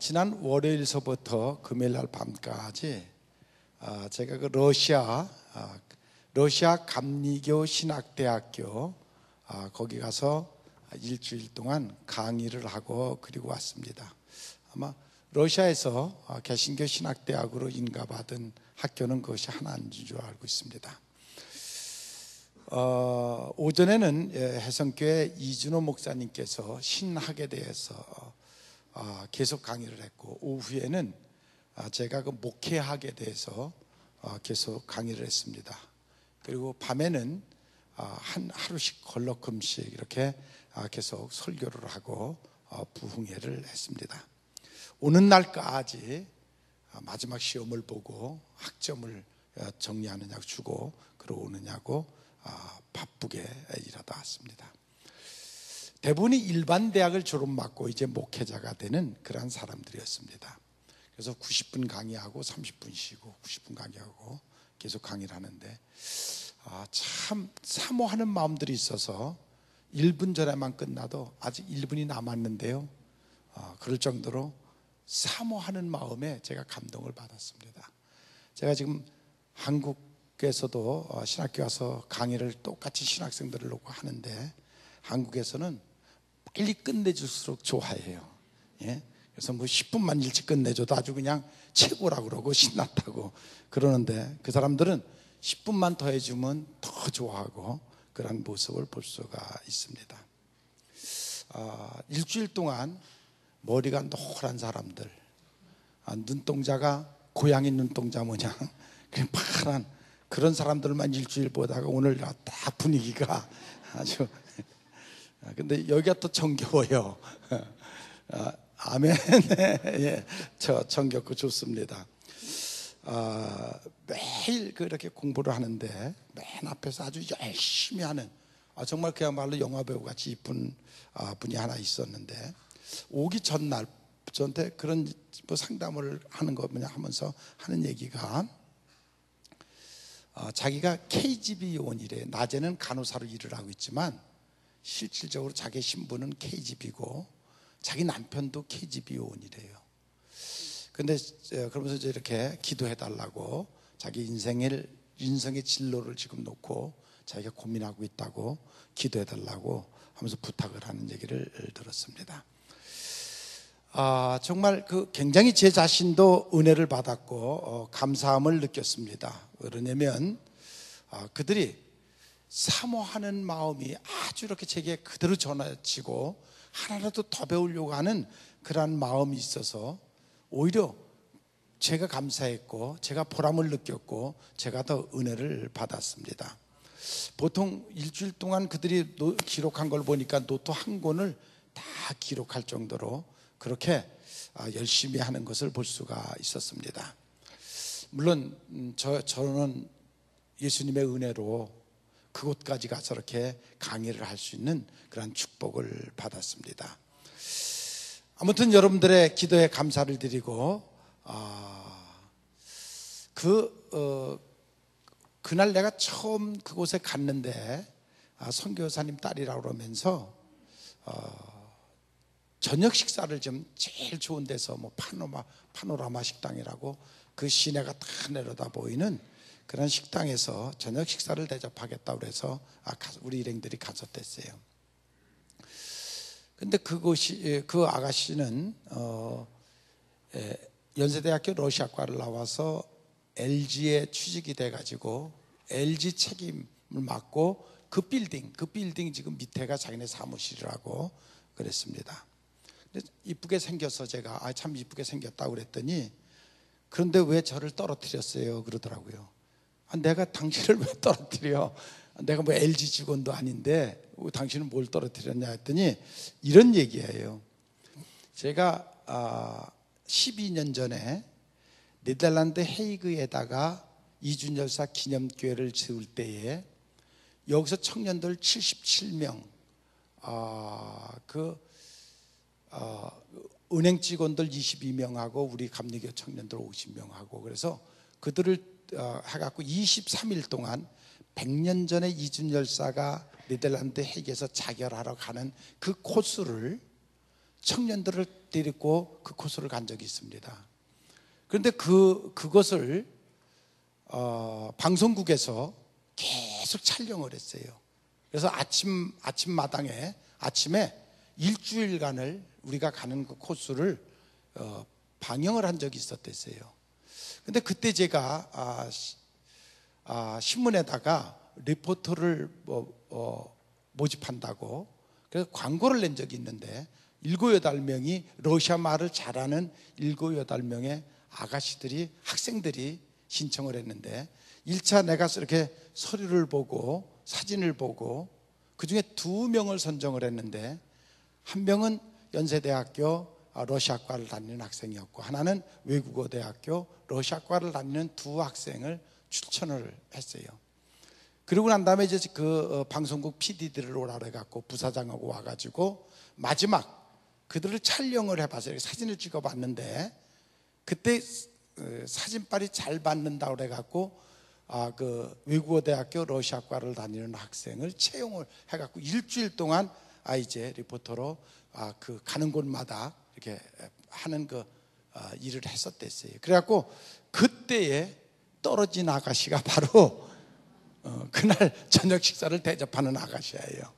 지난 월요일서부터 금요일 날 밤까지 제가 그 러시아 감리교 신학대학교 거기 가서 일주일 동안 강의를 하고 그리고 왔습니다. 아마 러시아에서 개신교 신학대학으로 인가받은 학교는 그것이 하나인 줄 알고 있습니다. 오전에는 해성교회 이준호 목사님께서 신학에 대해서 계속 강의를 했고, 오후에는 제가 그 목회학에 대해서 계속 강의를 했습니다. 그리고 밤에는 하루씩 걸러금씩 이렇게 계속 설교를 하고 부흥회를 했습니다. 오는 날까지 마지막 시험을 보고 학점을 정리하느냐고 주고 그러고 오느냐고 바쁘게 일하다 왔습니다. 대부분이 일반 대학을 졸업받고 이제 목회자가 되는 그러한 사람들이었습니다. 그래서 90분 강의하고 30분 쉬고 90분 강의하고 계속 강의를 하는데 참 사모하는 마음들이 있어서 1분 전에만 끝나도 아직 1분이 남았는데요, 그럴 정도로 사모하는 마음에 제가 감동을 받았습니다. 제가 지금 한국에서도 신학교 와서 강의를 똑같이 신학생들을 놓고 하는데, 한국에서는 빨리 끝내줄수록 좋아해요. 그래서 뭐 10분만 일찍 끝내줘도 아주 그냥 최고라고 그러고 신났다고 그러는데, 그 사람들은 10분만 더 해주면 더 좋아하고 그런 모습을 볼 수가 있습니다. 일주일 동안 머리가 노란 사람들, 눈동자가 고양이 눈동자 모양 그냥 파란 그런 사람들만 일주일 보다가 오늘 다 분위기가 아주, 근데 여기가 또 정겨워요. 아멘. 예, 저 정겹고 좋습니다. 매일 그렇게 공부를 하는데 맨 앞에서 아주 열심히 하는 정말 그야말로 영화배우 같이 이쁜 분이 하나 있었는데, 오기 전날 저한테 그런 뭐 상담을 하는 거 뭐냐 하면서 하는 얘기가, 자기가 KGB 요원이래. 낮에는 간호사로 일을 하고 있지만 실질적으로 자기 신분은 KGB고 자기 남편도 KGB 요원이래요. 근데 그러면서 이제 이렇게 기도해달라고, 자기 인생의 진로를 지금 놓고 자기가 고민하고 있다고 기도해달라고 하면서 부탁을 하는 얘기를 들었습니다. 정말 굉장히 제 자신도 은혜를 받았고 감사함을 느꼈습니다. 그러냐면 그들이 사모하는 마음이 아주 이렇게 제게 그대로 전해지고 하나라도 더 배우려고 하는 그러한 마음이 있어서 오히려 제가 감사했고 제가 보람을 느꼈고 제가 더 은혜를 받았습니다. 보통 일주일 동안 그들이 기록한 걸 보니까 노트 한 권을 다 기록할 정도로 그렇게 열심히 하는 것을 볼 수가 있었습니다. 물론 저는 예수님의 은혜로 그곳까지 가서 이렇게 강의를 할 수 있는 그런 축복을 받았습니다. 아무튼 여러분들의 기도에 감사를 드리고, 그날 내가 처음 그곳에 갔는데 선교사님 딸이라고 그러면서 저녁 식사를 좀 제일 좋은 데서 뭐 파노라마 식당이라고 그 시내가 다 내려다 보이는 그런 식당에서 저녁 식사를 대접하겠다고 그래서 우리 일행들이 갔었댔어요. 근데 그 아가씨는 연세대학교 러시아과를 나와서 LG에 취직이 돼가지고 LG 책임을 맡고 그 빌딩 지금 밑에가 자기네 사무실이라고 그랬습니다. 근데 이쁘게 생겨서 제가 참 이쁘게 생겼다고 그랬더니, 그런데 왜 저를 떨어뜨렸어요 그러더라고요. 내가 당신을 왜 떨어뜨려? 내가 뭐 LG 직원도 아닌데 당신은 뭘 떨어뜨렸냐 했더니 이런 얘기예요. 제가 12년 전에 네덜란드 헤이그에다가 이준열사 기념교회를 세울 때에 여기서 청년들 77명, 은행 직원들 22명하고 우리 감리교 청년들 50명하고 그래서 그들을 해갖고 23일 동안 100년 전에 이준열사가 네덜란드 헤이그에서 자결하러 가는 그 코스를 청년들을 데리고 그 코스를 간 적이 있습니다. 그런데 그것을 방송국에서 계속 촬영을 했어요. 그래서 아침마당에 아침에 일주일간을 우리가 가는 그 코스를 방영을 한 적이 있었댔어요. 근데 그때 제가 신문에다가 리포터를 모집한다고 그래서 광고를 낸 적이 있는데 7, 8명이 러시아 말을 잘하는 7, 8명의 아가씨들이 학생들이 신청을 했는데 1차 내가 이렇게 서류를 보고 사진을 보고 그중에 2명을 선정을 했는데 한 명은 연세대학교 러시아과를 다니는 학생이었고 하나는 외국어대학교 러시아과를 다니는 2 학생을 추천을 했어요. 그러고 난 다음에 이제 그 방송국 PD들을 오라 그래갖고 부사장하고 와가지고 마지막 그들을 촬영을 해봐서 사진을 찍어봤는데 그때 사진빨이 잘 받는다고 그래갖고 그 외국어대학교 러시아과를 다니는 학생을 채용을 해갖고 일주일 동안 이제 리포터로 그 가는 곳마다 이렇게 하는 그 일을 했었댔어요. 그래갖고 그때에 떨어진 아가씨가 바로 그날 저녁 식사를 대접하는 아가씨예요.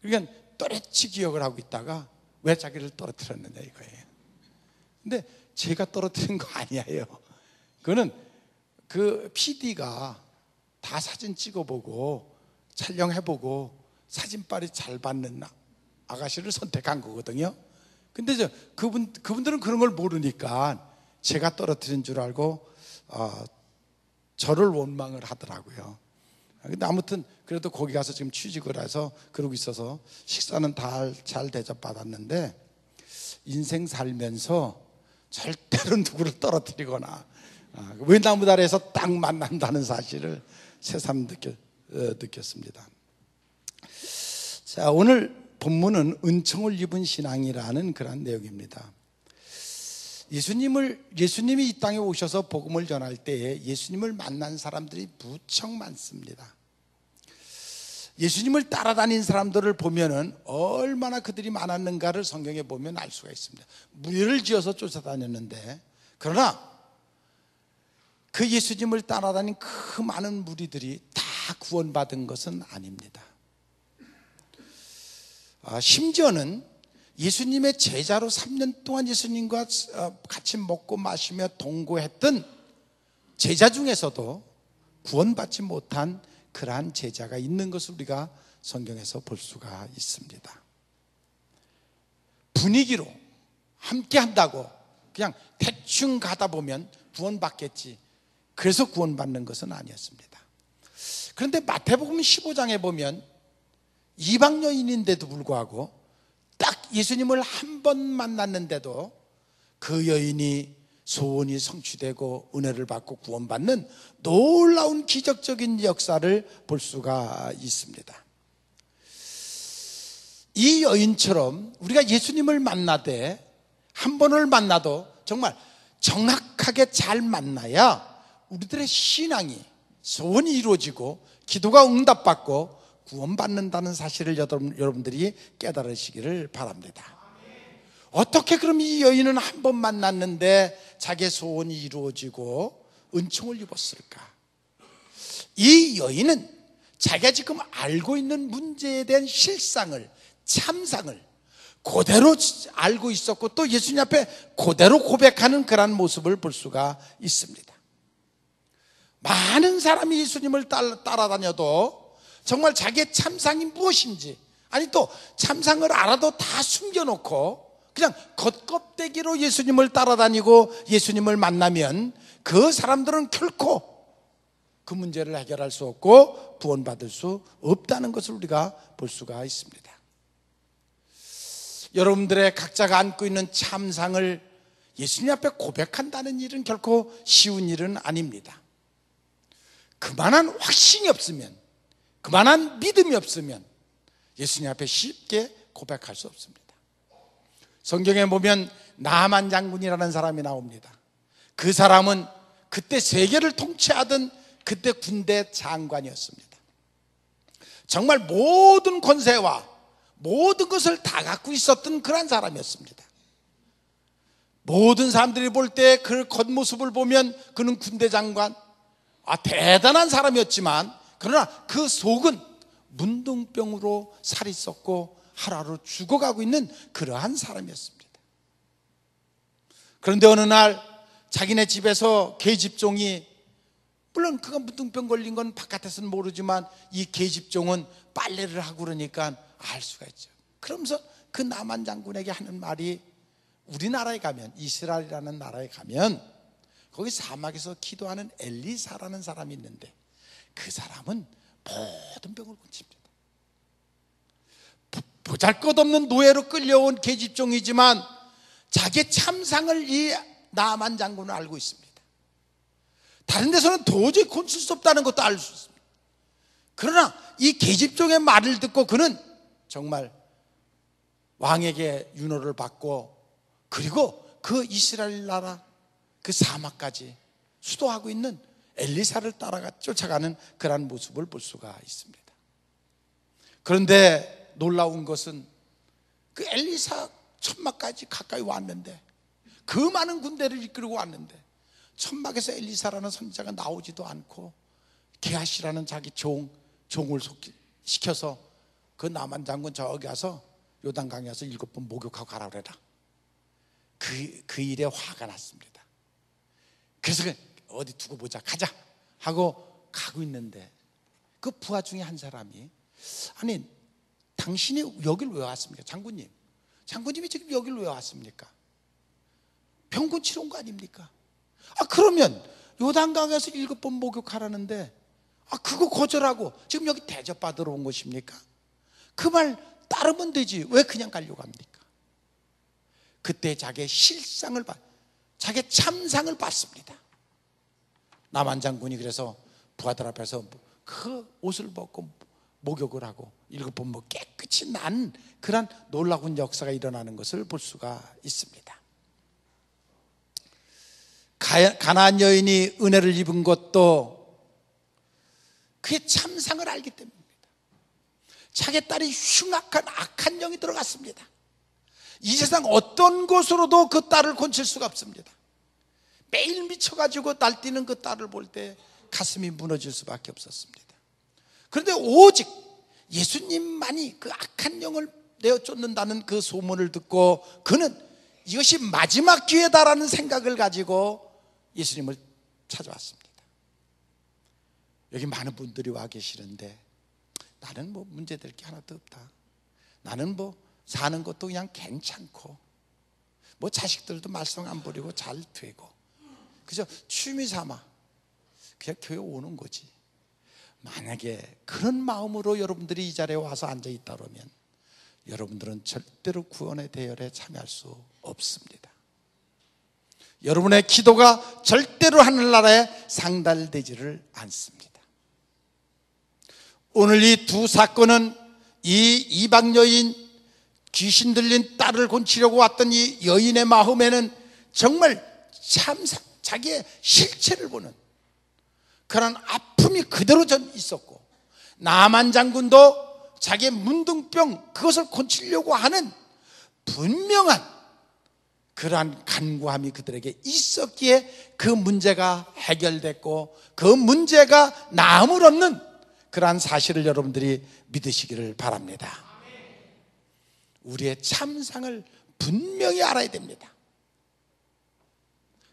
그러니까 또렷이 기억을 하고 있다가 왜 자기를 떨어뜨렸느냐 이거예요. 근데 제가 떨어뜨린 거 아니에요. 그거는 그 PD가 다 사진 찍어보고 촬영해보고 사진빨이 잘 받는 아가씨를 선택한 거거든요. 근데 그분들은 그런 걸 모르니까 제가 떨어뜨린 줄 알고 저를 원망을 하더라고요. 근데 아무튼 그래도 거기 가서 지금 취직을 해서 그러고 있어서 식사는 다 잘 대접받았는데 인생 살면서 절대로 누구를 떨어뜨리거나 외나무 아래에서 딱 만난다는 사실을 새삼 느꼈습니다. 자, 오늘 본문은 은총을 입은 신앙이라는 그런 내용입니다. 예수님이 이 땅에 오셔서 복음을 전할 때에 예수님을 만난 사람들이 무척 많습니다. 예수님을 따라다닌 사람들을 보면은 얼마나 그들이 많았는가를 성경에 보면 알 수가 있습니다. 무리를 지어서 쫓아다녔는데 그러나 그 예수님을 따라다닌 그 많은 무리들이 다 구원받은 것은 아닙니다. 심지어는 예수님의 제자로 3년 동안 예수님과 같이 먹고 마시며 동거했던 제자 중에서도 구원받지 못한 그러한 제자가 있는 것을 우리가 성경에서 볼 수가 있습니다. 분위기로 함께 한다고 그냥 대충 가다 보면 구원받겠지, 그래서 구원받는 것은 아니었습니다. 그런데 마태복음 15장에 보면 이방 여인인데도 불구하고 딱 예수님을 한 번 만났는데도 그 여인이 소원이 성취되고 은혜를 받고 구원받는 놀라운 기적적인 역사를 볼 수가 있습니다. 이 여인처럼 우리가 예수님을 만나되 한 번을 만나도 정말 정확하게 잘 만나야 우리들의 신앙이 소원이 이루어지고 기도가 응답받고 구원받는다는 사실을 여러분들이 깨달으시기를 바랍니다. 어떻게 그럼 이 여인은 한 번 만났는데 자기의 소원이 이루어지고 은총을 입었을까? 이 여인은 자기가 지금 알고 있는 문제에 대한 실상을, 참상을 그대로 알고 있었고 또 예수님 앞에 그대로 고백하는 그런 모습을 볼 수가 있습니다. 많은 사람이 예수님을 따라다녀도 정말 자기의 참상이 무엇인지, 아니 또 참상을 알아도 다 숨겨놓고 그냥 겉껍데기로 예수님을 따라다니고 예수님을 만나면 그 사람들은 결코 그 문제를 해결할 수 없고 구원받을 수 없다는 것을 우리가 볼 수가 있습니다. 여러분들의 각자가 안고 있는 참상을 예수님 앞에 고백한다는 일은 결코 쉬운 일은 아닙니다. 그만한 확신이 없으면, 그만한 믿음이 없으면 예수님 앞에 쉽게 고백할 수 없습니다. 성경에 보면 나만 장군이라는 사람이 나옵니다. 그 사람은 그때 세계를 통치하던 그때 군대 장관이었습니다. 정말 모든 권세와 모든 것을 다 갖고 있었던 그런 사람이었습니다. 모든 사람들이 볼 때 그 겉모습을 보면 그는 군대 장관, 대단한 사람이었지만 그러나 그 속은 문둥병으로 살이 썩고 하루하루 죽어가고 있는 그러한 사람이었습니다. 그런데 어느 날 자기네 집에서 계집종이, 물론 그가 문둥병 걸린 건 바깥에서는 모르지만 이 계집종은 빨래를 하고 그러니까 알 수가 있죠. 그러면서 그 나만 장군에게 하는 말이, 우리나라에 가면, 이스라엘이라는 나라에 가면 거기 사막에서 기도하는 엘리사라는 사람이 있는데 그 사람은 모든 병을 고칩니다. 보잘것없는 노예로 끌려온 계집종이지만 자기의 참상을 이 나만 장군은 알고 있습니다. 다른 데서는 도저히 고칠 수 없다는 것도 알 수 있습니다. 그러나 이 계집종의 말을 듣고 그는 정말 왕에게 윤호를 받고, 그리고 그 이스라엘 나라 그 사막까지 수도하고 있는 엘리사를 따라가 쫓아가는 그런 모습을 볼 수가 있습니다. 그런데 놀라운 것은 그 엘리사 천막까지 가까이 왔는데, 그 많은 군대를 이끌고 왔는데 천막에서 엘리사라는 선지자가 나오지도 않고 게하시라는 자기 종을 시켜서 그 나만 장군 저기 가서 요단강에 가서 7번 목욕하고 가라 그래라. 그 일에 화가 났습니다. 그래서 어디 두고 보자, 가자 하고 가고 있는데 그 부하 중에 한 사람이, 아니 당신이 여길 왜 왔습니까? 장군님이 지금 여길 왜 왔습니까? 병 고치러 온 거 아닙니까? 그러면 요단강에서 7번 목욕하라는데 그거 거절하고 지금 여기 대접받으러 온 것입니까? 그 말 따르면 되지 왜 그냥 가려고 합니까? 그때 자기의 자기의 참상을 받습니다. 나만 장군이 그래서 부하들 앞에서 그 옷을 벗고 목욕을 하고 7번 깨끗이 난 그런 놀라운 역사가 일어나는 것을 볼 수가 있습니다. 가나안 여인이 은혜를 입은 것도 그의 참상을 알기 때문입니다. 자기 딸이 흉악한 악한 영이 들어갔습니다. 이 세상 어떤 곳으로도 그 딸을 건칠 수가 없습니다. 매일 미쳐가지고 날뛰는 그 딸을 볼 때 가슴이 무너질 수밖에 없었습니다. 그런데 오직 예수님만이 그 악한 영을 내어 쫓는다는 그 소문을 듣고 그는 이것이 마지막 기회다라는 생각을 가지고 예수님을 찾아왔습니다. 여기 많은 분들이 와 계시는데 나는 문제될 게 하나도 없다. 나는 사는 것도 그냥 괜찮고 자식들도 말썽 안 부리고 잘 되고 그저 취미 삼아 그냥 교회 오는 거지. 만약에 그런 마음으로 여러분들이 이 자리에 와서 앉아 있다 그러면 여러분들은 절대로 구원의 대열에 참여할 수 없습니다. 여러분의 기도가 절대로 하늘나라에 상달되지를 않습니다. 오늘 이 두 사건은 이 이방 여인, 귀신 들린 딸을 고치려고 왔던 이 여인의 마음에는 정말 자기의 실체를 보는 그런 아픔이 그대로 전 있었고, 나만 장군도 자기의 문둥병 그것을 고치려고 하는 분명한 그러한 간구함이 그들에게 있었기에 그 문제가 해결됐고 그 문제가 나음을 얻는 그러한 사실을 여러분들이 믿으시기를 바랍니다. 우리의 참상을 분명히 알아야 됩니다.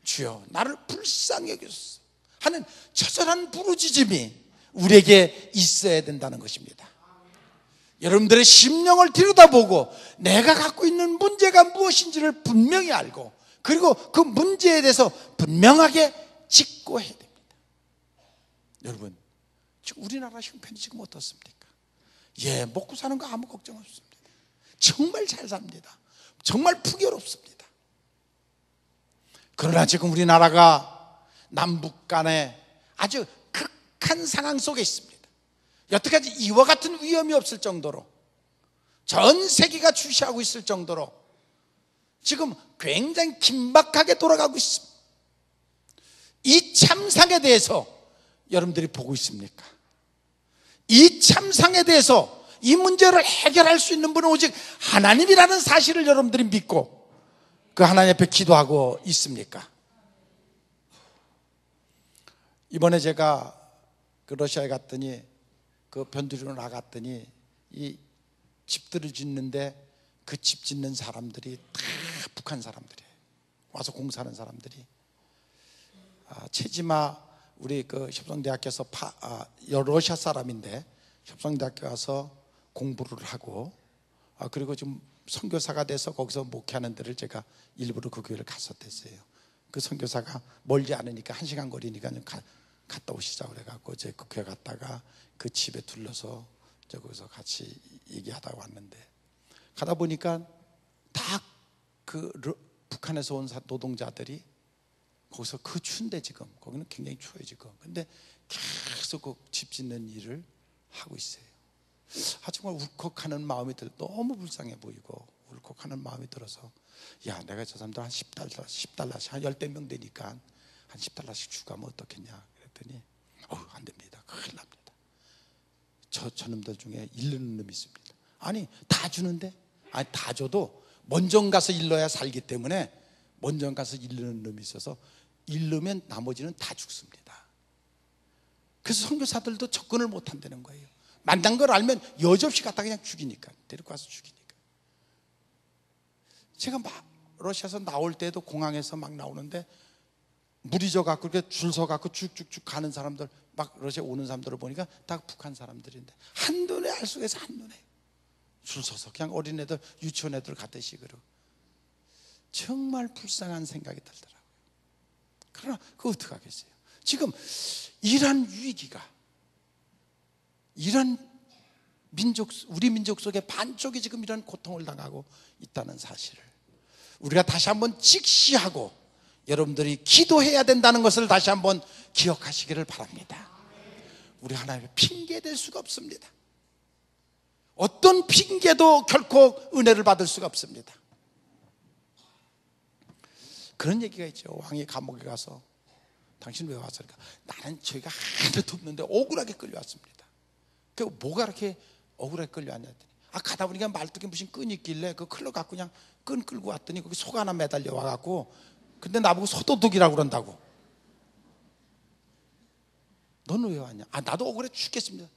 주여 나를 불쌍히 여기소서 하는 처절한 부르짖음이 우리에게 있어야 된다는 것입니다. 여러분들의 심령을 들여다보고 내가 갖고 있는 문제가 무엇인지를 분명히 알고 그리고 그 문제에 대해서 분명하게 짚고 해야 됩니다. 여러분 지금 우리나라 형편이 지금 어떻습니까? 먹고 사는 거 아무 걱정 없습니다. 정말 잘 삽니다. 정말 풍요롭습니다. 그러나 지금 우리나라가 남북 간에 아주 극한 상황 속에 있습니다. 여태까지 이와 같은 위험이 없을 정도로 전 세계가 주시하고 있을 정도로 지금 굉장히 긴박하게 돌아가고 있습니다. 이 참상에 대해서 여러분들이 보고 있습니까? 이 참상에 대해서 이 문제를 해결할 수 있는 분은 오직 하나님이라는 사실을 여러분들이 믿고 그 하나님 앞에 기도하고 있습니까? 이번에 제가 그 러시아에 갔더니 그 변두리로 나갔더니 이 집들을 짓는데 그 집 짓는 사람들이 다 북한 사람들이에요. 와서 공사하는 사람들이. 최지마 우리 그 협성대학교에서 러시아 사람인데 협성대학교 가서 공부를 하고 그리고 좀 선교사가 돼서 거기서 목회하는 데를 제가 일부러 그 교회를 갔었댔어요. 그 선교사가 멀지 않으니까 1시간 거리니까 좀 갔다 오시자고 그래갖고 제 그 교회 갔다가 그 집에 둘러서 거기서 같이 얘기하다 왔는데 가다 보니까 다 그 북한에서 온 노동자들이 거기서 그 추운데 지금 거기는 굉장히 추워요 지금. 근데 계속 그 집 짓는 일을 하고 있어요. 정말 울컥하는 마음이 너무 불쌍해 보이고 울컥하는 마음이 들어서 야 내가 저 사람들 한 10달러씩 한 10대 명 되니까 한 10달러씩 주고 하면 어떻겠냐 그랬더니 안 됩니다. 큰일 납니다. 저놈들 중에 일르는 놈이 있습니다. 아니 다 주는데 다 줘도 먼저 가서 일러야 살기 때문에 먼저 가서 일르는 놈이 있어서 일르면 나머지는 다 죽습니다. 그래서 선교사들도 접근을 못 한다는 거예요. 만난 걸 알면 여지없이 갖다 그냥 죽이니까 데리고 와서 죽이니까. 제가 막 러시아에서 나올 때도 공항에서 막 나오는데 물이 져갖고 이렇게 줄 서갖고 쭉쭉쭉 가는 사람들 막 러시아 오는 사람들을 보니까 다 북한 사람들인데 한눈에 알 수가 있어. 한눈에 줄 서서 그냥 어린애들 유치원 애들 같듯이 그러고 정말 불쌍한 생각이 들더라고요. 그러나 그거 어떡하겠어요. 지금 이런 위기가 이런 우리 민족 속에 반쪽이 지금 이런 고통을 당하고 있다는 사실을 우리가 다시 한번 직시하고 여러분들이 기도해야 된다는 것을 다시 한번 기억하시기를 바랍니다. 우리 하나님의 핑계 댈 수가 없습니다. 어떤 핑계도 결코 은혜를 받을 수가 없습니다. 그런 얘기가 있죠. 왕이 감옥에 가서 당신 왜 왔습니까? 나는 저희가 하나도 없는데 억울하게 끌려왔습니다. 그 뭐가 그렇게 억울하게 끌려왔냐 했더니 가다 보니까 말뚝에 무슨 끈이 있길래 그 클러 갖고 그냥 끈 끌고 왔더니 거기 속 하나 매달려 와갖고 근데 나보고 소도둑이라고 그런다고. 너는 왜 왔냐? 나도 억울해 죽겠습니다.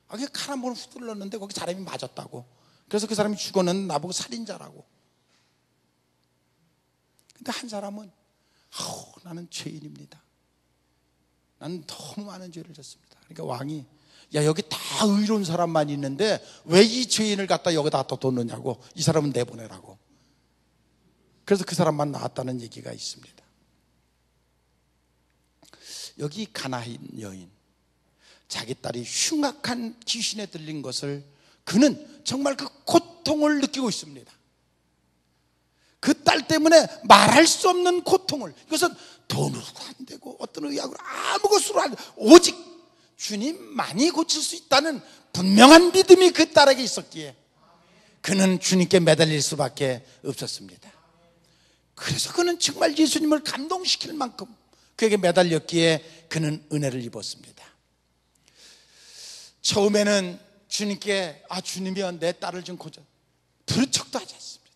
그냥 칼 한 번 휘둘렀는데 거기 사람이 맞았다고. 그래서 그 사람이 죽었는데 나보고 살인자라고. 근데 한 사람은 나는 죄인입니다. 나는 너무 많은 죄를 졌습니다. 그러니까 왕이 여기 다 의로운 사람만 있는데 왜 이 죄인을 갖다 여기다 둬놓느냐고. 이 사람은 내보내라고. 그래서 그 사람만 나왔다는 얘기가 있습니다. 여기 가나안 여인, 자기 딸이 흉악한 귀신에 들린 것을 그는 정말 그 고통을 느끼고 있습니다. 그 딸 때문에 말할 수 없는 고통을, 이것은 돈으로도 안 되고 어떤 의학으로 아무것으로 안 되고 오직 주님만이 고칠 수 있다는 분명한 믿음이 그 딸에게 있었기에 그는 주님께 매달릴 수밖에 없었습니다. 그래서 그는 정말 예수님을 감동시킬 만큼 그에게 매달렸기에 그는 은혜를 입었습니다. 처음에는 주님께 주님이여 내 딸을 좀 고쳐 부른 척도 하지 않습니다.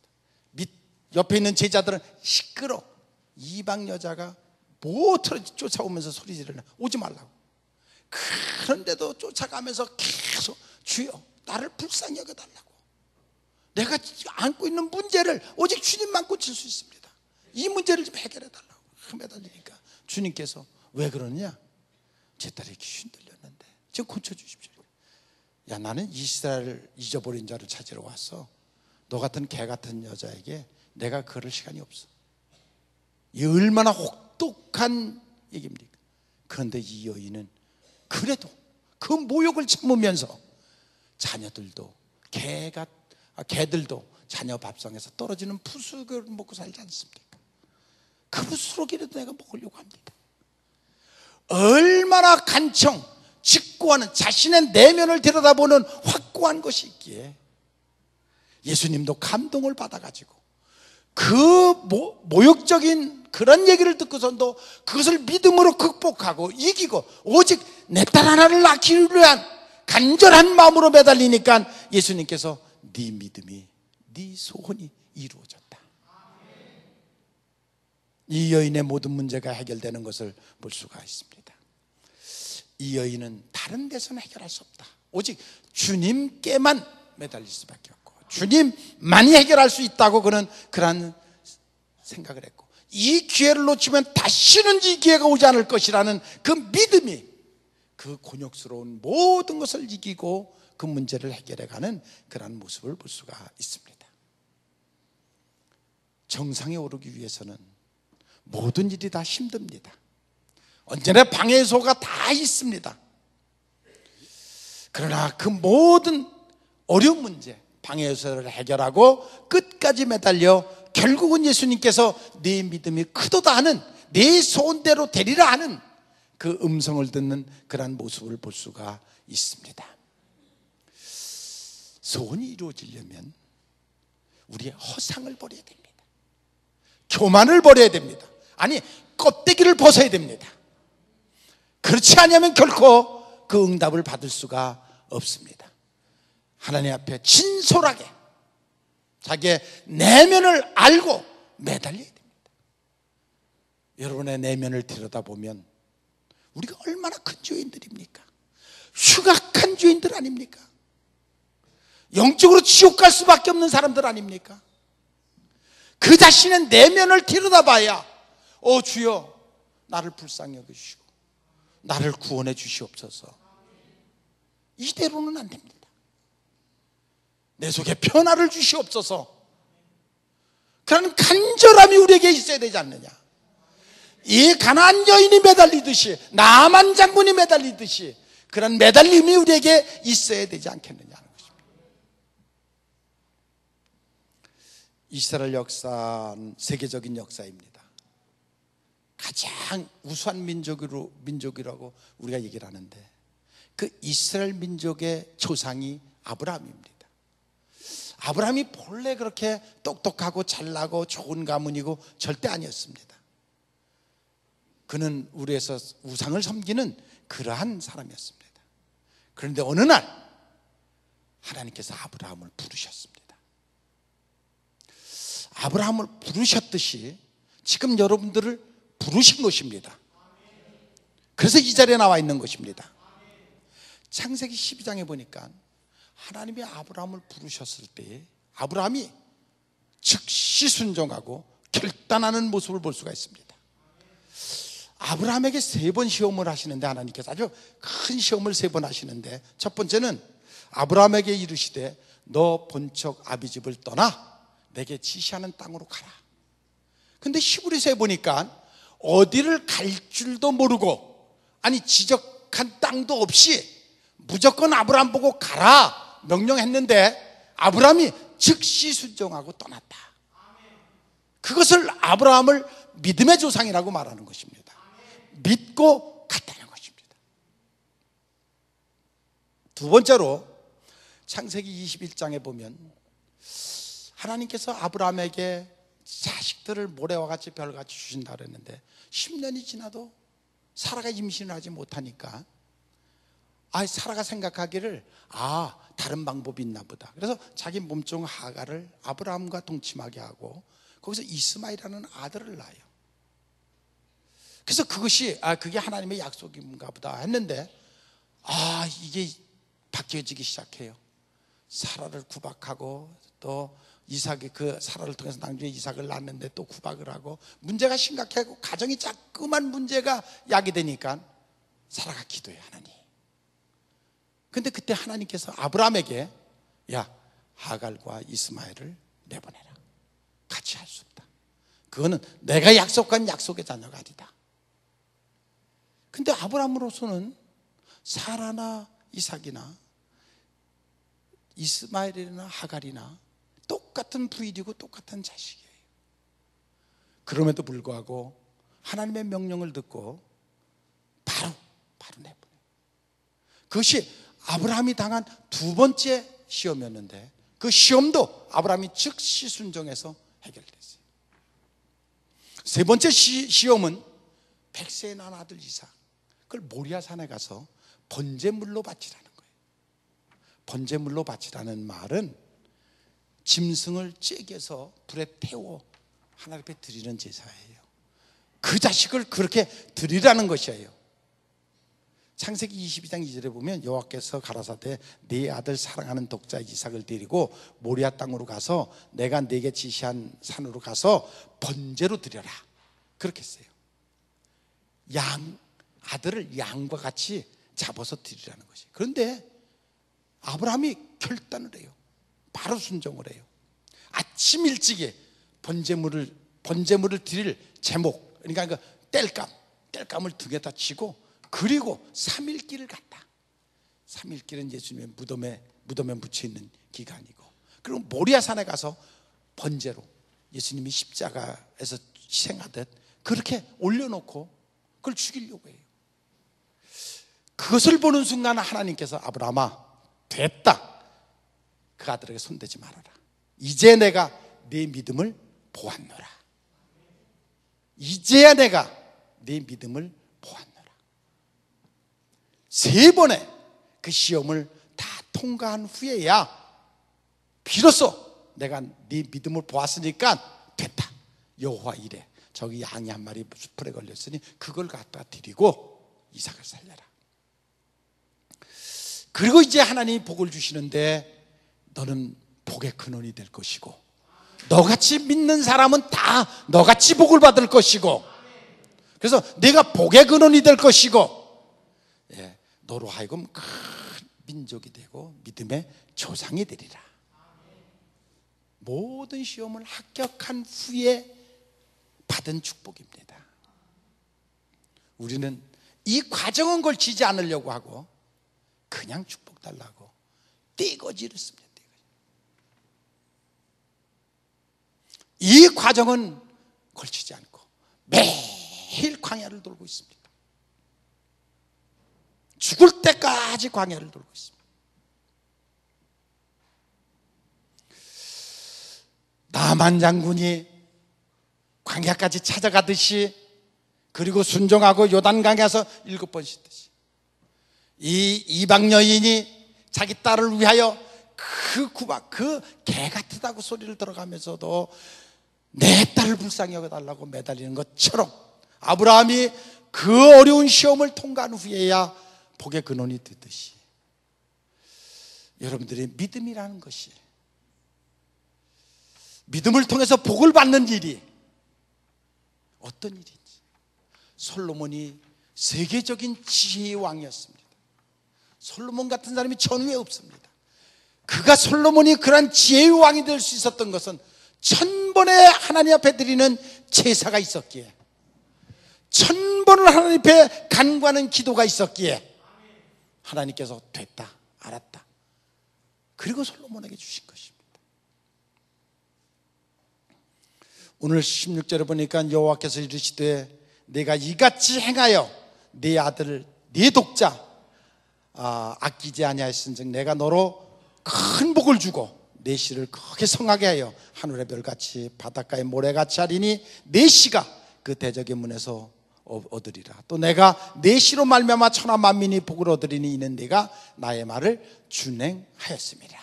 옆에 있는 제자들은 시끄러. 이방 여자가 모처럼 쫓아오면서 소리 지르나 오지 말라고. 그런데도 쫓아가면서 계속 주여 나를 불쌍히 여겨달라고. 내가 안고 있는 문제를 오직 주님만 고칠 수 있습니다. 이 문제를 좀 해결해달라고 매달리니까 주님께서 왜 그러느냐? 제 딸이 귀신 들렸는데 지금 고쳐주십시오. 야 나는 이스라엘을 잊어버린 자를 찾으러 왔어. 너 같은 개 같은 여자에게 내가 그럴 시간이 없어. 이 얼마나 혹독한 얘기입니까? 그런데 이 여인은 그래도 그 모욕을 참으면서 자녀들도 개들도 자녀 밥상에서 떨어지는 푸석을 먹고 살지 않습니까? 그 푸석이라도 내가 먹으려고 합니다. 얼마나 간청, 직고하는 자신의 내면을 들여다보는 확고한 것이 있기에 예수님도 감동을 받아가지고 그 모욕적인 그런 얘기를 듣고선도 그것을 믿음으로 극복하고 이기고 오직 내 딸 하나를 낳기 위한 간절한 마음으로 매달리니까 예수님께서 네 믿음이, 네 소원이 이루어졌다. 이 여인의 모든 문제가 해결되는 것을 볼 수가 있습니다. 이 여인은 다른 데서는 해결할 수 없다. 오직 주님께만 매달릴 수밖에 없고 주님만이 해결할 수 있다고 그는 그런 생각을 했고, 이 기회를 놓치면 다시는 이 기회가 오지 않을 것이라는 그 믿음이 그 곤욕스러운 모든 것을 이기고 그 문제를 해결해가는 그런 모습을 볼 수가 있습니다. 정상에 오르기 위해서는 모든 일이 다 힘듭니다. 언제나 방해의 소가 다 있습니다. 그러나 그 모든 어려운 문제, 방해의 소를 해결하고 끝까지 매달려 결국은 예수님께서 네 믿음이 크도다 하는, 네 소원대로 되리라 하는 그 음성을 듣는 그런 모습을 볼 수가 있습니다. 소원이 이루어지려면 우리의 허상을 버려야 됩니다. 교만을 버려야 됩니다. 아니, 껍데기를 벗어야 됩니다. 그렇지 않으면 결코 그 응답을 받을 수가 없습니다. 하나님 앞에 진솔하게 자기의 내면을 알고 매달려야 됩니다. 여러분의 내면을 들여다보면 우리가 얼마나 큰 죄인들입니까? 흉악한 죄인들 아닙니까? 영적으로 지옥 갈 수밖에 없는 사람들 아닙니까? 그 자신의 내면을 들여다봐야 주여 나를 불쌍히 여기시고 나를 구원해 주시옵소서. 이대로는 안 됩니다. 내 속에 변화를 주시옵소서. 그런 간절함이 우리에게 있어야 되지 않느냐. 이 가나안 여인이 매달리듯이, 나만 장군이 매달리듯이 그런 매달림이 우리에게 있어야 되지 않겠느냐 하는 것입니다. 이스라엘 역사는 세계적인 역사입니다. 가장 우수한 민족이라고 우리가 얘기를 하는데, 그 이스라엘 민족의 조상이 아브라함입니다. 아브라함이 본래 그렇게 똑똑하고 잘나고 좋은 가문이고 절대 아니었습니다. 그는 우리에서 우상을 섬기는 그러한 사람이었습니다. 그런데 어느 날 하나님께서 아브라함을 부르셨습니다. 아브라함을 부르셨듯이 지금 여러분들을 부르신 것입니다. 그래서 이 자리에 나와 있는 것입니다. 창세기 12장에 보니까 하나님이 아브라함을 부르셨을 때 아브라함이 즉시 순종하고 결단하는 모습을 볼 수가 있습니다. 아브라함에게 3번 시험을 하시는데, 하나님께서 아주 큰 시험을 3번 하시는데, 첫 번째는 아브라함에게 이르시되 너 본척 아비집을 떠나 내게 지시하는 땅으로 가라. 근데 히브리서에 보니까 어디를 갈 줄도 모르고, 아니 지적한 땅도 없이 무조건 아브라함 보고 가라 명령했는데 아브라함이 즉시 순종하고 떠났다. 그것을 아브라함을 믿음의 조상이라고 말하는 것입니다. 믿고 갔다는 것입니다. 두 번째로 창세기 21장에 보면 하나님께서 아브라함에게 자식들을 모래와 같이 별같이 주신다 그랬는데 10년이 지나도 사라가 임신을 하지 못하니까 사라가 생각하기를 다른 방법이 있나 보다. 그래서 자기 몸종 하갈을 아브라함과 동침하게 하고 거기서 이스마엘이라는 아들을 낳아요. 그래서 그게 하나님의 약속인가 보다 했는데 이게 바뀌어지기 시작해요. 사라를 구박하고 또 이삭이 그 사라를 통해서 나중에 이삭을 낳았는데 또 구박을 하고 문제가 심각하고 가정이 자꾸만 문제가 야기되니까 사라가 기도해 하나님. 근데 그때 하나님께서 아브라함에게 하갈과 이스마엘을 내보내라. 같이 할 수 없다. 그거는 내가 약속한 약속의 자녀가 아니다. 근데 아브라함으로서는 사라나 이삭이나 이스마엘이나 하갈이나 똑같은 부인이고 똑같은 자식이에요. 그럼에도 불구하고 하나님의 명령을 듣고 바로 내보내요. 그것이 아브라함이 당한 두 번째 시험이었는데 그 시험도 아브라함이 즉시 순종해서 해결됐어요. 세 번째 시험은 100세에 난 아들 이삭, 그걸 모리아 산에 가서 번제물로 바치라는 거예요. 번제물로 바치라는 말은 짐승을 쬐겨서 불에 태워 하나님 앞에 드리는 제사예요. 그 자식을 그렇게 드리라는 것이에요. 창세기 22장 2절에 보면 여호와께서 가라사대 네 아들 사랑하는 독자 이삭을 데리고 모리아 땅으로 가서 내가 네게 지시한 산으로 가서 번제로 드려라, 그렇게 했어요. 아들을 양과 같이 잡아서 드리라는 것이. 그런데 아브라함이 결단을 해요. 바로 순종을 해요. 아침 일찍에 번제물을 드릴 제목, 그러니까 땔감을 등에다 치고, 그리고 3일길을 갔다. 3일길은 예수님의 무덤에 묻혀 있는 기간이고, 그리고 모리아산에 가서 번제로 예수님이 십자가에서 희생하듯 그렇게 올려놓고 그걸 죽이려고 해요. 그것을 보는 순간 하나님께서 아브라함아, 됐다. 그 아들에게 손대지 말아라. 이제 내가 네 믿음을 보았노라. 이제야 내가 네 믿음을 보았노라. 3번의 그 시험을 다 통과한 후에야 비로소 내가 네 믿음을 보았으니까 됐다. 여호와 이래, 저기 양이 한 마리 숯불에 걸렸으니 그걸 갖다 드리고 이삭을 살려라. 그리고 이제 하나님이 복을 주시는데 너는 복의 근원이 될 것이고, 너같이 믿는 사람은 다 너같이 복을 받을 것이고, 그래서 내가 복의 근원이 될 것이고, 너로 하여금 큰 민족이 되고 믿음의 조상이 되리라. 모든 시험을 합격한 후에 받은 축복입니다. 우리는 이 과정은 걸치지 않으려고 하고 그냥 축복 달라고 떼거지를 씁니다. 이 과정은 걸치지 않고 매일 광야를 돌고 있습니다. 죽을 때까지 광야를 돌고 있습니다. 나만 장군이 광야까지 찾아가듯이, 그리고 순종하고 요단강에서 7번 씻듯이, 이 이방 여인이 자기 딸을 위하여 그 개 같다고 소리를 들어가면서도 내 딸을 불쌍히 여겨달라고 매달리는 것처럼 아브라함이 그 어려운 시험을 통과한 후에야 복의 근원이 되듯이, 여러분들의 믿음이라는 것이, 믿음을 통해서 복을 받는 일이 어떤 일인지. 솔로몬이 세계적인 지혜의 왕이었습니다. 솔로몬 같은 사람이 전후에 없습니다. 솔로몬이 그런 지혜의 왕이 될 수 있었던 것은 1000번의 하나님 앞에 드리는 제사가 있었기에, 1000번을 하나님 앞에 간구하는 기도가 있었기에 하나님께서 됐다, 알았다, 그리고 솔로몬에게 주신 것입니다. 오늘 16절에 보니까 여호와께서 이르시되 내가 이같이 행하여 네 아들을 네 독자 아끼지 아니하였은즉 내가 너로 큰 복을 주고 내 씨를 크게 성하게 하여 하늘의 별같이 바닷가의 모래같이 하리니 내 씨가 그 대적의 문에서 얻으리라. 또 내가 내 씨로 말미암아 천하 만민이 복을 얻으리니 이는 네가 나의 말을 준행하였음이라.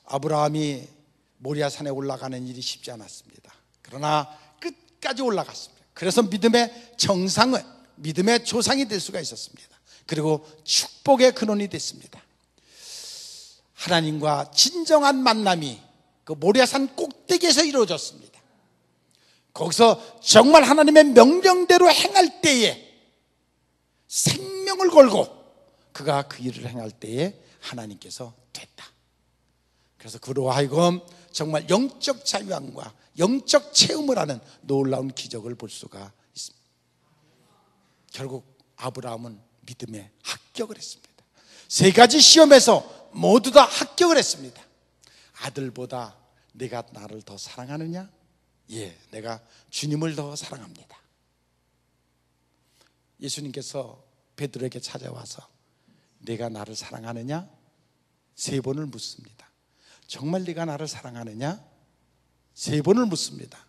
아브라함이 모리아산에 올라가는 일이 쉽지 않았습니다. 그러나 끝까지 올라갔습니다. 그래서 믿음의 정상은, 믿음의 조상이 될 수가 있었습니다. 그리고 축복의 근원이 됐습니다. 하나님과 진정한 만남이 그 모리아산 꼭대기에서 이루어졌습니다. 거기서 정말 하나님의 명령대로 행할 때에, 생명을 걸고 그가 그 일을 행할 때에 하나님께서 됐다. 그래서 그로 하여금 정말 영적 자유함과 영적 체험을 하는 놀라운 기적을 볼 수가 있습니다. 결국 아브라함은 믿음에 합격을 했습니다. 3가지 시험에서 모두 다 합격을 했습니다. 아들보다 내가 나를 더 사랑하느냐? 예, 내가 주님을 더 사랑합니다. 예수님께서 베드로에게 찾아와서 내가 나를 사랑하느냐? 3번을 묻습니다. 정말 네가 나를 사랑하느냐? 3번을 묻습니다.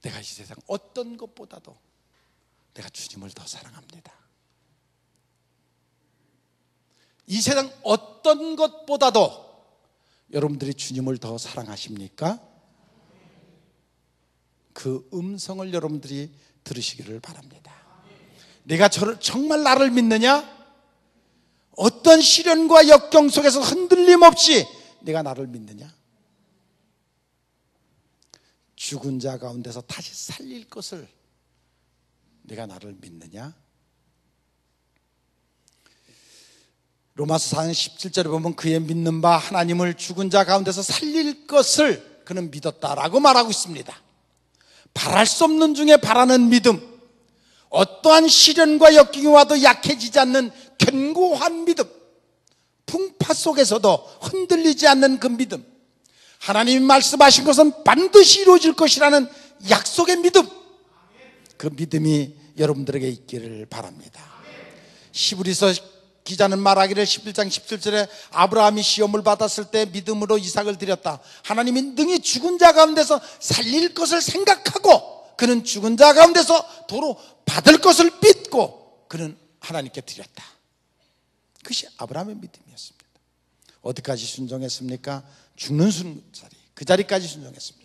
내가 이 세상 어떤 것보다도 내가 주님을 더 사랑합니다. 이 세상 어떤 것보다도 여러분들이 주님을 더 사랑하십니까? 그 음성을 여러분들이 들으시기를 바랍니다. 내가 정말 나를 믿느냐? 어떤 시련과 역경 속에서 흔들림 없이 내가 나를 믿느냐? 죽은 자 가운데서 다시 살릴 것을 내가 나를 믿느냐? 로마서 4장 17절에 보면 그의 믿는 바 하나님을 죽은 자 가운데서 살릴 것을 그는 믿었다라고 말하고 있습니다. 바랄 수 없는 중에 바라는 믿음, 어떠한 시련과 역경이 와도 약해지지 않는 견고한 믿음, 풍파 속에서도 흔들리지 않는 그 믿음, 하나님이 말씀하신 것은 반드시 이루어질 것이라는 약속의 믿음, 그 믿음이 여러분들에게 있기를 바랍니다. 히브리서 기자는 말하기를 11장 17절에 아브라함이 시험을 받았을 때 믿음으로 이삭을 드렸다. 하나님이 능히 죽은 자 가운데서 살릴 것을 생각하고 그는 죽은 자 가운데서 도로 받을 것을 믿고 그는 하나님께 드렸다. 그것이 아브라함의 믿음이었습니다. 어디까지 순종했습니까? 죽는 자리, 그 자리까지 순종했습니다.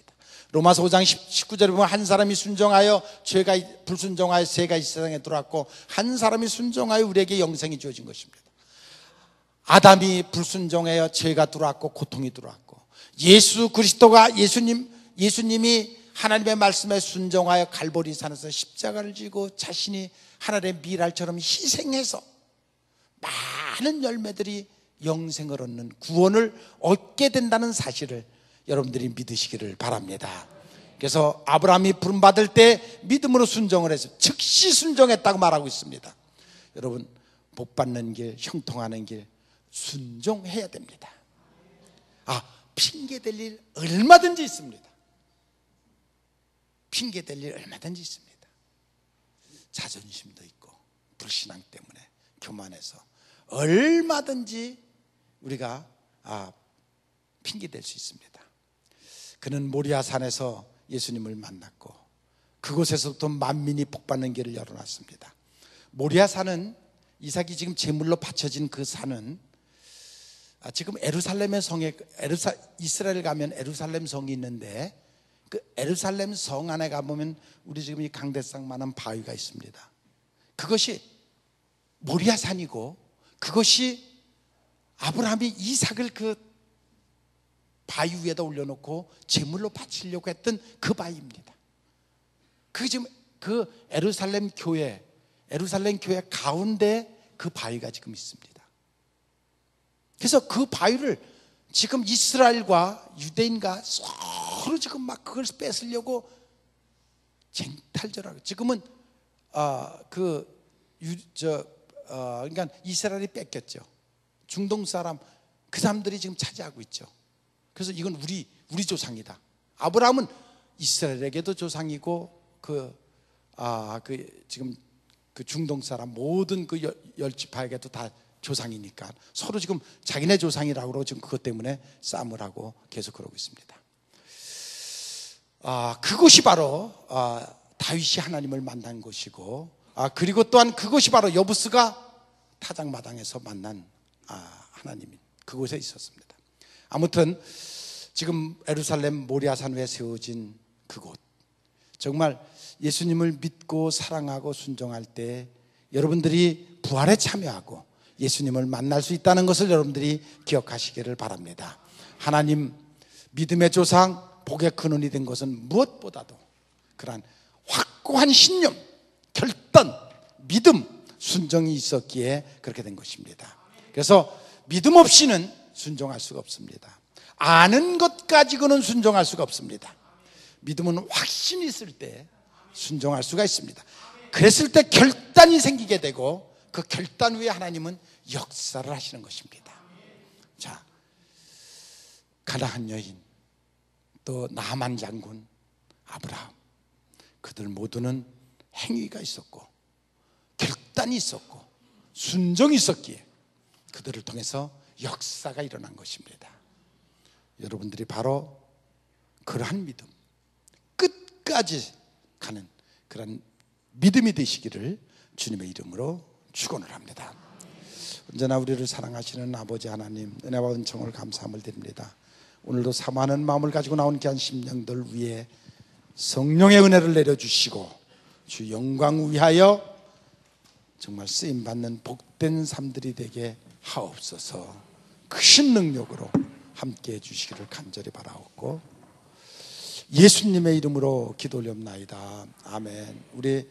로마서 5장 19절에 보면 한 사람이 순종하여 죄가 불순종하여 죄가 이 세상에 들어왔고 한 사람이 순종하여 우리에게 영생이 주어진 것입니다. 아담이 불순종하여 죄가 들어왔고 고통이 들어왔고 예수 그리스도가 예수님이 하나님의 말씀에 순종하여 갈보리 산에서 십자가를 지고 자신이 하나님의 미랄처럼 희생해서 많은 열매들이 영생을 얻는 구원을 얻게 된다는 사실을 여러분들이 믿으시기를 바랍니다. 그래서 아브라함이 부름받을 때 믿음으로 순종을 해서 즉시 순종했다고 말하고 있습니다. 여러분, 복 받는 길, 형통하는 길 순종해야 됩니다. 핑계댈 일 얼마든지 있습니다. 핑계댈 일 얼마든지 있습니다. 자존심도 있고 불신앙 때문에 교만해서 얼마든지 우리가 핑계댈 수 있습니다. 그는 모리아산에서 예수님을 만났고 그곳에서부터 만민이 복받는 길을 열어놨습니다. 모리아산은 이삭이 지금 제물로 바쳐진 그 산은 지금 에루살렘의 성에 이스라엘 가면 에루살렘 성이 있는데 그 에루살렘 성 안에 가보면 우리 지금 이 강대상만한 바위가 있습니다. 그것이 모리아산이고 그것이 아브라함이 이삭을 그 바위 위에다 올려놓고 제물로 바치려고 했던 그 바위입니다. 그 지금 그 에루살렘 교회 가운데 그 바위가 지금 있습니다. 그래서 그 바위를 지금 이스라엘과 유대인과 서로 지금 막 그걸 뺏으려고 쟁탈전하고 지금은 그러니까 이스라엘이 뺏겼죠. 중동 사람 그 사람들이 지금 차지하고 있죠. 그래서 이건 우리 조상이다. 아브라함은 이스라엘에게도 조상이고 지금 그 중동 사람 모든 그 열 지파에게도 다 조상이니까 서로 지금 자기네 조상이라고 지금 그것 때문에 싸움을 하고 계속 그러고 있습니다. 그것이 바로 다윗이 하나님을 만난 곳이고 그리고 또한 그것이 바로 여부스가 타작마당에서 만난 하나님이 그곳에 있었습니다. 아무튼 지금 예루살렘 모리아산 위에 세워진 그곳, 정말 예수님을 믿고 사랑하고 순종할 때 여러분들이 부활에 참여하고 예수님을 만날 수 있다는 것을 여러분들이 기억하시기를 바랍니다. 하나님 믿음의 조상 복의 근원이 된 것은 무엇보다도 그러한 확고한 신념, 결단, 믿음, 순종이 있었기에 그렇게 된 것입니다. 그래서 믿음 없이는 순종할 수가 없습니다. 아는 것 가지고는 순종할 수가 없습니다. 믿음은 확신이 있을 때 순종할 수가 있습니다. 그랬을 때 결단이 생기게 되고 그 결단 위에 하나님은 역사를 하시는 것입니다. 자, 가나안 여인, 또 나만 장군, 아브라함, 그들 모두는 행위가 있었고 결단이 있었고 순종이 있었기에 그들을 통해서 역사가 일어난 것입니다. 여러분들이 바로 그러한 믿음, 끝까지 가는 그런 믿음이 되시기를 주님의 이름으로 축원을 합니다. 언제나 우리를 사랑하시는 아버지 하나님, 은혜와 은총을 감사함을 드립니다. 오늘도 사모하는 마음을 가지고 나온 귀한 심령들 위에 성령의 은혜를 내려주시고 주 영광 위하여 정말 쓰임받는 복된 삶들이 되게 하옵소서. 크신 능력으로 함께해 주시기를 간절히 바라옵고 예수님의 이름으로 기도 올리옵나이다. 아멘. 우리